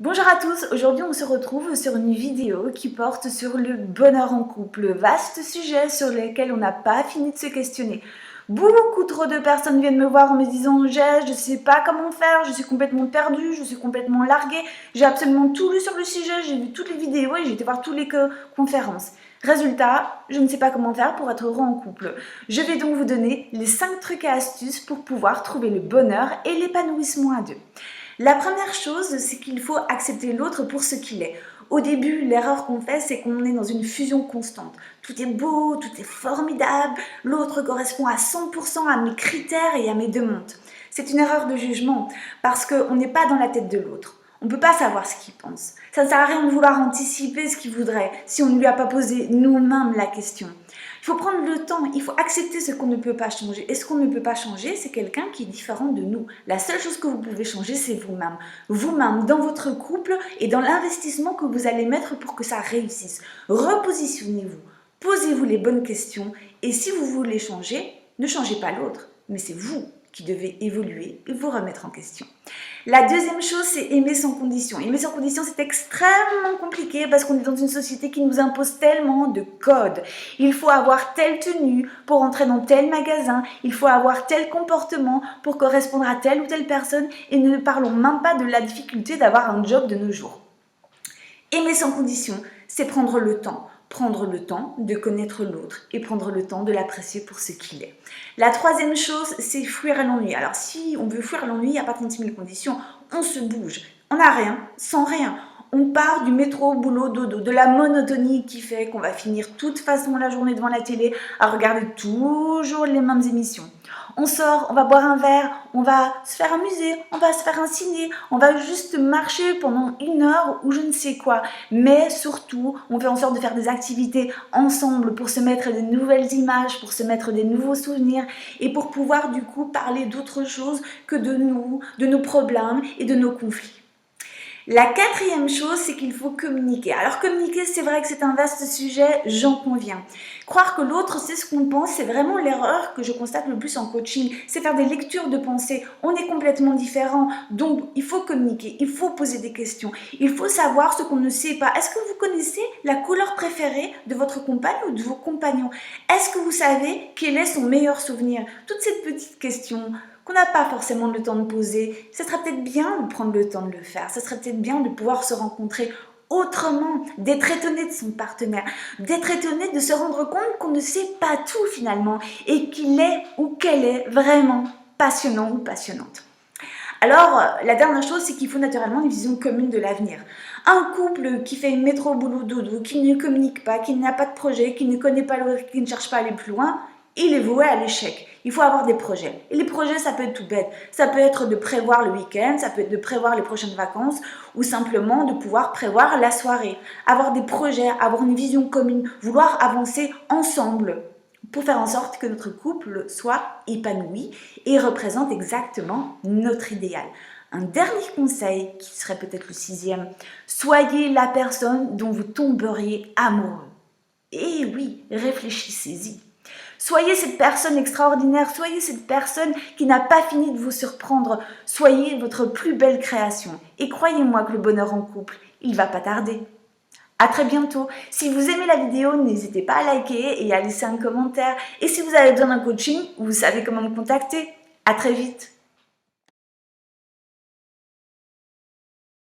Bonjour à tous, aujourd'hui on se retrouve sur une vidéo qui porte sur le bonheur en couple, vaste sujet sur lequel on n'a pas fini de se questionner. Beaucoup trop de personnes viennent me voir en me disant je sais pas comment faire, je suis complètement perdue, je suis complètement larguée, j'ai absolument tout lu sur le sujet, j'ai vu toutes les vidéos et j'ai été voir toutes les conférences. Résultat, je ne sais pas comment faire pour être heureux en couple. Je vais donc vous donner les 5 trucs et astuces pour pouvoir trouver le bonheur et l'épanouissement à deux. La première chose, c'est qu'il faut accepter l'autre pour ce qu'il est. Au début, l'erreur qu'on fait, c'est qu'on est dans une fusion constante. Tout est beau, tout est formidable, l'autre correspond à 100% à mes critères et à mes demandes. C'est une erreur de jugement parce qu'on n'est pas dans la tête de l'autre. On ne peut pas savoir ce qu'il pense. Ça ne sert à rien de vouloir anticiper ce qu'il voudrait si on ne lui a pas posé nous-mêmes la question. Il faut prendre le temps, il faut accepter ce qu'on ne peut pas changer. Et ce qu'on ne peut pas changer, c'est quelqu'un qui est différent de nous. La seule chose que vous pouvez changer, c'est vous-même. Vous-même, dans votre couple et dans l'investissement que vous allez mettre pour que ça réussisse. Repositionnez-vous, posez-vous les bonnes questions. Et si vous voulez changer, ne changez pas l'autre, mais c'est vous qui devez évoluer et vous remettre en question. La deuxième chose, c'est aimer sans condition. Aimer sans condition, c'est extrêmement compliqué parce qu'on est dans une société qui nous impose tellement de codes. Il faut avoir telle tenue pour entrer dans tel magasin, il faut avoir tel comportement pour correspondre à telle ou telle personne et ne parlons même pas de la difficulté d'avoir un job de nos jours. Aimer sans condition, c'est prendre le temps. Prendre le temps de connaître l'autre et prendre le temps de l'apprécier pour ce qu'il est. La troisième chose, c'est fuir l'ennui. Alors si on veut fuir l'ennui, il n'y a pas 36 000 conditions, on se bouge. On n'a rien, sans rien. On part du métro, boulot, dodo, de la monotonie qui fait qu'on va finir de toute façon la journée devant la télé à regarder toujours les mêmes émissions. On sort, on va boire un verre, on va se faire amuser, on va se faire un ciné, on va juste marcher pendant 1 heure ou je ne sais quoi. Mais surtout, on fait en sorte de faire des activités ensemble pour se mettre des nouvelles images, pour se mettre des nouveaux souvenirs et pour pouvoir du coup parler d'autre chose que de nous, de nos problèmes et de nos conflits. La quatrième chose, c'est qu'il faut communiquer. Alors communiquer, c'est vrai que c'est un vaste sujet, j'en conviens. Croire que l'autre sait ce qu'on pense, c'est vraiment l'erreur que je constate le plus en coaching. C'est faire des lectures de pensée. On est complètement différents, donc il faut communiquer, il faut poser des questions. Il faut savoir ce qu'on ne sait pas. Est-ce que vous connaissez la couleur préférée de votre compagne ou de vos compagnons? Est-ce que vous savez quel est son meilleur souvenir? Toutes ces petites questions qu'on n'a pas forcément le temps de poser, ce serait peut-être bien de prendre le temps de le faire, ce serait peut-être bien de pouvoir se rencontrer autrement, d'être étonné de son partenaire, d'être étonné de se rendre compte qu'on ne sait pas tout finalement et qu'il est ou qu'elle est vraiment passionnant ou passionnante. Alors, la dernière chose, c'est qu'il faut naturellement une vision commune de l'avenir. Un couple qui fait métro, boulot, dodo, qui ne communique pas, qui n'a pas de projet, qui ne connaît pas l'autre, qui ne cherche pas à aller plus loin, il est voué à l'échec. Il faut avoir des projets. Et les projets, ça peut être tout bête. Ça peut être de prévoir le week-end, ça peut être de prévoir les prochaines vacances ou simplement de pouvoir prévoir la soirée. Avoir des projets, avoir une vision commune, vouloir avancer ensemble pour faire en sorte que notre couple soit épanoui et représente exactement notre idéal. Un dernier conseil, qui serait peut-être le 6e, soyez la personne dont vous tomberiez amoureux. Et oui, réfléchissez-y. Soyez cette personne extraordinaire, soyez cette personne qui n'a pas fini de vous surprendre, soyez votre plus belle création. Et croyez-moi que le bonheur en couple, il va pas tarder. À très bientôt. Si vous aimez la vidéo, n'hésitez pas à liker et à laisser un commentaire. Et si vous avez besoin d'un coaching, vous savez comment me contacter. À très vite.